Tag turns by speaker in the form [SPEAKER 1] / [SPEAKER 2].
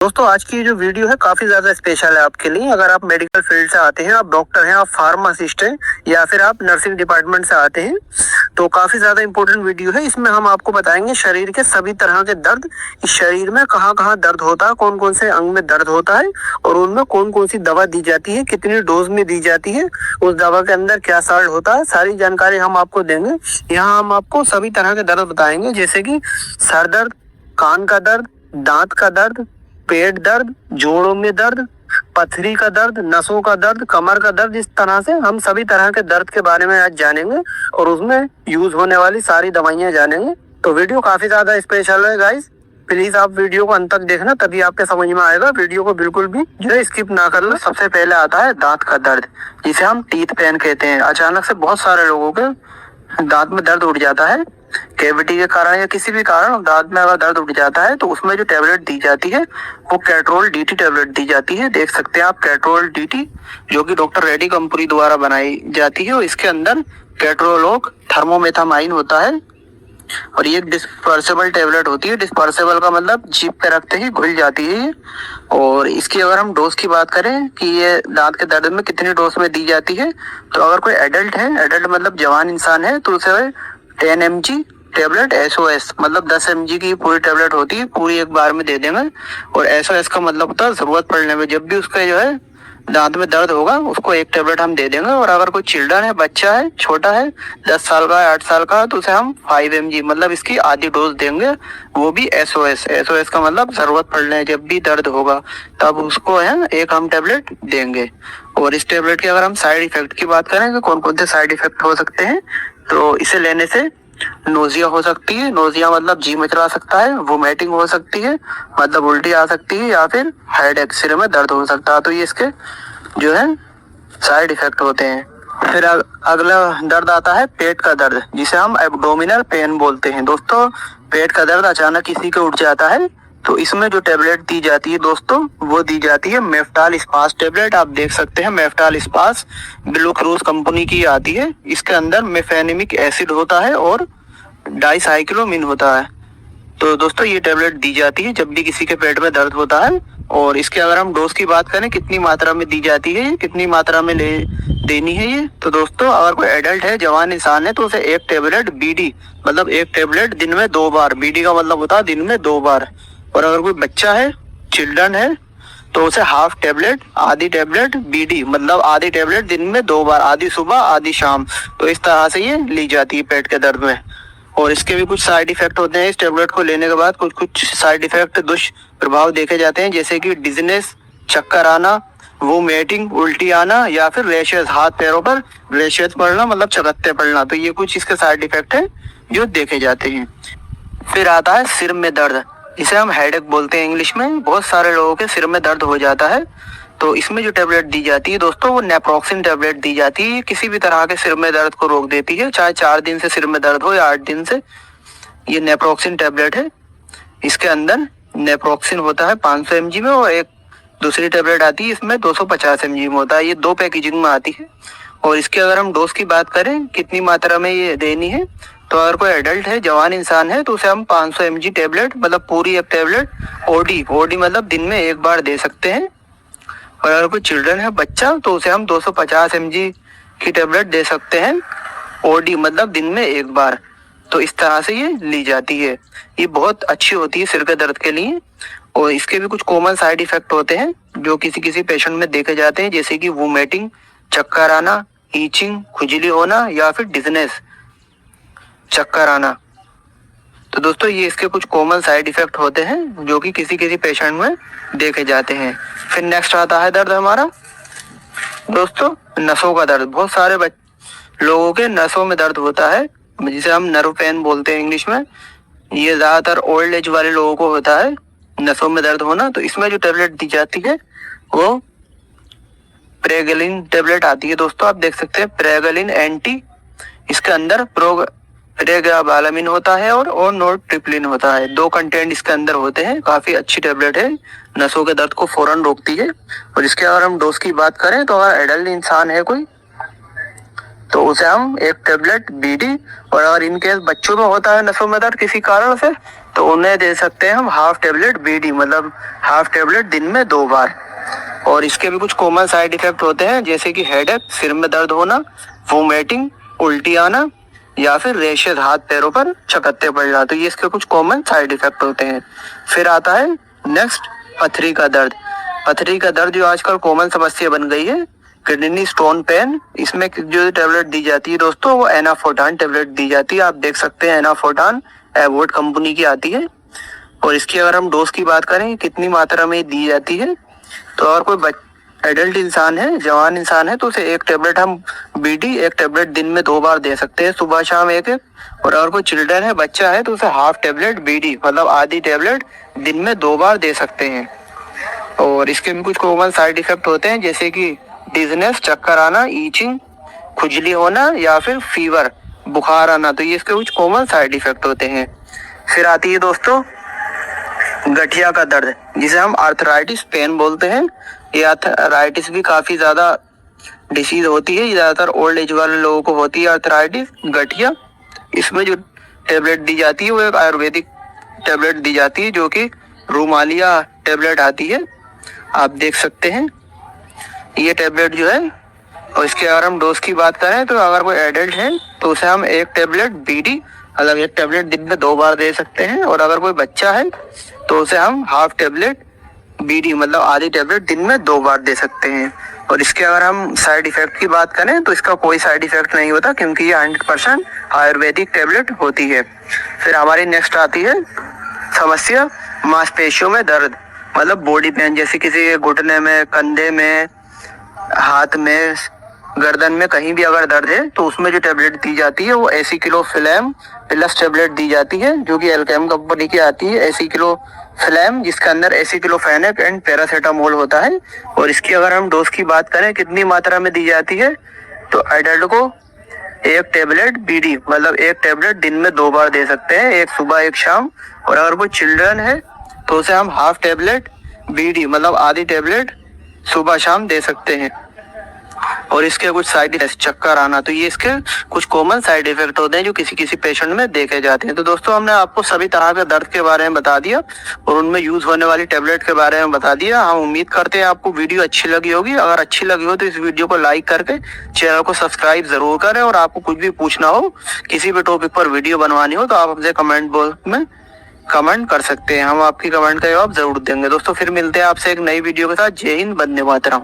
[SPEAKER 1] दोस्तों आज की जो वीडियो है काफी ज्यादा स्पेशल है आपके लिए। अगर आप मेडिकल फील्ड से आते हैं, आप डॉक्टर हैं, आप फार्मासिस्ट हैं या फिर आप नर्सिंग डिपार्टमेंट से आते हैं तो काफी ज्यादा इंपॉर्टेंट वीडियो है। इसमें हम आपको बताएंगे शरीर के सभी तरह के दर्द, इस शरीर में कहाँ कहाँ दर्द होता है, कौन कौन से अंग में दर्द होता है और उनमें कौन कौन सी दवा दी जाती है, कितनी डोज में दी जाती है, उस दवा के अंदर क्या साल्ट होता है, सारी जानकारी हम आपको देंगे। यहाँ हम आपको सभी तरह के दर्द बताएंगे जैसे कि सर दर्द, कान का दर्द, दांत का दर्द, पेट दर्द, जोड़ों में दर्द, पथरी का दर्द, नसों का दर्द, कमर का दर्द। इस तरह से हम सभी तरह के दर्द के बारे में आज जानेंगे और उसमें यूज होने वाली सारी दवाइयां जानेंगे। तो वीडियो काफी ज्यादा स्पेशल है गाइस, प्लीज आप वीडियो को अंत तक देखना तभी आपके समझ में आएगा। वीडियो को बिल्कुल भी जो है स्किप ना करना। सबसे पहले आता है दांत का दर्द, जिसे हम टीथ पेन कहते हैं। अचानक से बहुत सारे लोगों के दांत में दर्द उठ जाता है, कैविटी के कारण या किसी भी कारण दांत में अगर दर्द उठ जाता है तो उसमें जो टेबलेट दी जाती है वो कैट्रोल डीटी टेबलेट दी जाती है। देख सकते हैं आप कैट्रोल डीटी, जो कि डॉक्टर रेड्डी कंपनी द्वारा बनाई जाती है और इसके अंदर कैट्रोलोक थर्मोमेथामाइन होता है और ये डिस्पर्सेबल टेबलेट होती है। डिस्पर्सेबल का मतलब जीभ पे रखते ही घुल जाती है। और इसकी अगर हम डोज की बात करें कि ये दांत के दर्द में कितनी डोज में दी जाती है, तो अगर कोई एडल्ट है, एडल्ट मतलब जवान इंसान है, तो उसे 10 mg टेबलेट SOS मतलब 10 mg की पूरी टेबलेट होती है, पूरी एक बार में दे देंगे। और SOS का मतलब होता है जरूरत पड़ने में, जब भी उसका जो है दांत में दर्द होगा उसको एक टेबलेट हम दे देंगे। और अगर कोई चिल्ड्रन है, बच्चा है, छोटा है, 10 साल का है, 8 साल का है, तो उसे हम 5 mg मतलब इसकी आधी डोज देंगे, वो भी SOS का मतलब जरूरत पड़ने, जब भी दर्द होगा तब उसको है एक हम टेबलेट देंगे। और इस टेबलेट के अगर हम साइड इफेक्ट की बात करें तो कौन कौन से साइड इफेक्ट हो सकते हैं, तो इसे लेने से नोजिया हो सकती है, नोजिया मतलब जी मिचला सकता है, वोमिटिंग हो सकती है मतलब उल्टी आ सकती है, या फिर हेडेक, सिर में दर्द हो सकता है। तो ये इसके जो है साइड इफेक्ट होते हैं। फिर अगला दर्द आता है पेट का दर्द, जिसे हम एब्डोमिनल पेन बोलते हैं। दोस्तों पेट का दर्द अचानक किसी के उठ जाता है तो इसमें जो टेबलेट दी जाती है दोस्तों, वो दी जाती है मेफ्टाल स्पास टेबलेट। आप देख सकते हैं मेफ्टाल स्पास ब्लू क्रूज कंपनी की आती है। इसके अंदर मेफेनेमिक एसिड होता है और डाइसाइक्लोमिन होता है। तो दोस्तों ये टेबलेट दी जाती है जब भी किसी के पेट में दर्द होता है। और इसके अगर हम डोज की बात करें, कितनी मात्रा में दी जाती है, कितनी मात्रा में ले देनी है ये, तो दोस्तों अगर कोई एडल्ट है, जवान इंसान है, तो उसे एक टेबलेट BD मतलब एक टेबलेट दिन में 2 बार, BD का मतलब होता है दिन में 2 बार। और अगर कोई बच्चा है, चिल्ड्रन है, तो उसे हाफ टेबलेट, आधी टेबलेट BD मतलब आधी टेबलेट दिन में 2 बार, आधी सुबह आधी शाम। तो इस तरह से ये ली जाती है पेट के दर्द में। और इसके भी कुछ साइड इफेक्ट होते हैं। इस टेबलेट को लेने के बाद कुछ साइड इफेक्ट, दुष्प्रभाव देखे जाते हैं, जैसे कि डिजनेस, चक्कर आना, वोमिटिंग, उल्टी आना, या फिर रैशेस, हाथ पैरों पर रैशेस पड़ना मतलब चकत्ते पड़ना। तो ये कुछ इसके साइड इफेक्ट है जो देखे जाते हैं। फिर आता है सिर में दर्द, इसे हम हेडेक बोलते हैं इंग्लिश में। बहुत सारे लोगों के सिर में दर्द हो जाता है, तो इसमें जो टेबलेट दी जाती है दोस्तों, वो नेप्रोक्सिन टेबलेट दी जाती है। किसी भी तरह के सिर में दर्द को रोक देती है, चाहे 4 दिन से सिर में दर्द हो या 8 दिन से। ये नेप्रोक्सिन टेबलेट है। इसके अंदर नेप्रोक्सिन होता है 500 mg में, और एक दूसरी टेबलेट आती है इसमें 250 mg में होता है। ये 2 पैकेजिंग में आती है। और इसके अगर हम डोज की बात करें, कितनी मात्रा में ये देनी है, तो अगर कोई एडल्ट है, जवान इंसान है, तो उसे हम 500 mg टेबलेट मतलब पूरी एक टेबलेट OD मतलब दिन में एक बार दे सकते हैं। और अगर कोई चिल्ड्रन है, बच्चा, तो उसे हम 250 mg की टेबलेट दे सकते हैं, OD मतलब दिन में एक बार। तो इस तरह से ये ली जाती है। ये बहुत अच्छी होती है सिर के दर्द के लिए। और इसके भी कुछ कॉमन साइड इफेक्ट होते हैं जो किसी किसी पेशेंट में देखे जाते हैं, जैसे कि वोमिटिंग, चक्कर आना, ईचिंग, खुजली होना, या फिर डिजनेस, चक्कर आना। तो दोस्तों ये इसके कुछ कॉमन साइड इफेक्ट होते हैं जो कि किसी किसी पेशेंट में देखे जाते हैं। फिर नेक्स्ट आता है दर्द हमारा दोस्तों नसों का दर्द। बहुत सारे लोगों के नसों में दर्द होता है, जिसे हम नर्व पेन बोलते हैं इंग्लिश में। ये ज्यादातर ओल्ड एज वाले लोगों को होता है नसों में दर्द होना। तो इसमें जो टेबलेट दी जाती है वो प्रेगलिन टेबलेट आती है दोस्तों। आप देख सकते हैं प्रेगलिन एंटी, इसके अंदर प्रेगाबालामिन होता है और नोरट्रिप्लिन होता है। 2 कंटेंट इसके अंदर होते हैं। काफी अच्छी टेबलेट है, नसों के दर्द को फौरन रोकती है। और इसके अगर हम डोज की बात करें, तो अगर एडल्ट इंसान है कोई, तो उसे हम एक टेबलेट BD, और अगर इनकेस बच्चों में होता है नसों में दर्द किसी कारण से, तो उन्हें दे सकते हैं हम हाफ टेबलेट बीडी, मतलब हाफ टेबलेट दिन में 2 बार। और इसके भी कुछ कॉमन साइड इफेक्ट होते हैं, जैसे कि हेडेक, सिर में दर्द होना, वोमिटिंग, उल्टी आना, या फिर रेशेज हाथ पैरों पर चकत्ते पड़ना। तो ये इसके कुछ कॉमन साइड इफेक्ट होते हैं। फिर आता है नेक्स्ट पथरी का दर्द। पथरी का दर्द जो आजकल कॉमन समस्या बन गई है। किडनी स्टोन पेन, इसमें जो टेबलेट दी जाती है दोस्तों वो एनाफोर्टान टेबलेट दी जाती है। आप देख सकते हैं एनाफोर्टान एवोर्ड कंपनी की आती है। और इसकी अगर हम डोज की बात करें कितनी मात्रा में दी जाती है, तो अगर कोई एडल्ट इंसान है, जवान इंसान है, तो उसे 1 टेबलेट हम बीडी 1 टेबलेट दिन में 2 बार दे सकते हैं, सुबह शाम 1-1। और अगर कोई चिल्ड्रन है, बच्चा है, तो उसे हाफ टेबलेट बीडी मतलब आधी टेबलेट दिन में 2 बार दे सकते हैं। और इसके भी कुछ कॉमन साइड इफेक्ट होते हैं, जैसे कि डिजनेस, चक्कर आना, ईचिंग, खुजली होना, या फिर फीवर, बुखार आना। तो ये इसके कुछ कॉमन साइड इफेक्ट होते हैं। फिर आती है दोस्तों गठिया का दर्द, जिसे हम आर्थराइटिस पेन बोलते हैं। ये आर्थराइटिस भी काफी ज्यादा डिसीज होती है, ज्यादातर ओल्ड एज वाले लोगों को होती है आर्थराइटिस, गठिया। इसमें जो टेबलेट दी जाती है वो एक आयुर्वेदिक टेबलेट दी जाती है, जो कि रूमालिया टेबलेट आती है। आप देख सकते हैं ये टेबलेट जो है। और इसके अगर हम डोज की बात करें, तो अगर कोई एडल्ट है तो उसे हम 1 टेबलेट बीडी मतलब 1 टेबलेट दिन में 2 बार दे सकते हैं। और अगर कोई बच्चा है तो उसे हम हाफ टेबलेट बीडी मतलब आधी टेबलेट दिन में 2 बार दे सकते हैं। और इसके अगर हम साइड इफेक्ट की बात करें तो इसका कोई साइड इफेक्ट नहीं होता, क्योंकि ये 100% आयुर्वेदिक टेबलेट होती है। फिर हमारी नेक्स्ट आती है समस्या मांसपेशियों में दर्द, मतलब बॉडी पेन, जैसे किसी के घुटने में, कंधे में, हाथ में, गर्दन में, कहीं भी अगर दर्द है तो उसमें जो टेबलेट दी जाती है वो एसिक्लोफिलेम प्लस टेबलेट दी जाती है, जो कि एल्केम कंपनी की आती है। एसिक्लोफिलेम, जिसके अंदर एसिक्लोफेनेक एंड पैरासीटामोल होता है। और इसकी अगर हम डोज की बात करें कितनी मात्रा में दी जाती है, तो एडल्ट को 1 टेबलेट बीडी मतलब 1 टेबलेट दिन में 2 बार दे सकते हैं, 1 सुबह 1 शाम। और अगर कोई चिल्ड्रन है तो उसे हम हाफ टेबलेट बीडी मतलब आधी टेबलेट सुबह शाम दे सकते हैं। और इसके कुछ साइड इफेक्ट, चक्कर आना, तो ये इसके कुछ कॉमन साइड इफेक्ट होते हैं जो किसी किसी पेशेंट में देखे जाते हैं। तो दोस्तों हमने आपको सभी तरह के दर्द के बारे में बता दिया और उनमें यूज होने वाली टेबलेट के बारे में बता दिया। हम उम्मीद करते हैं आपको वीडियो अच्छी लगी होगी। अगर अच्छी लगी हो तो इस वीडियो को लाइक करके चैनल को सब्सक्राइब जरूर करें। और आपको कुछ भी पूछना हो, किसी भी टॉपिक पर वीडियो बनवानी हो, तो आप हमसे कमेंट बॉक्स में कमेंट कर सकते हैं। हम आपकी कमेंट का जवाब जरूर देंगे। दोस्तों फिर मिलते हैं आपसे एक नई वीडियो के साथ। जय हिंद, वंदे मातरम।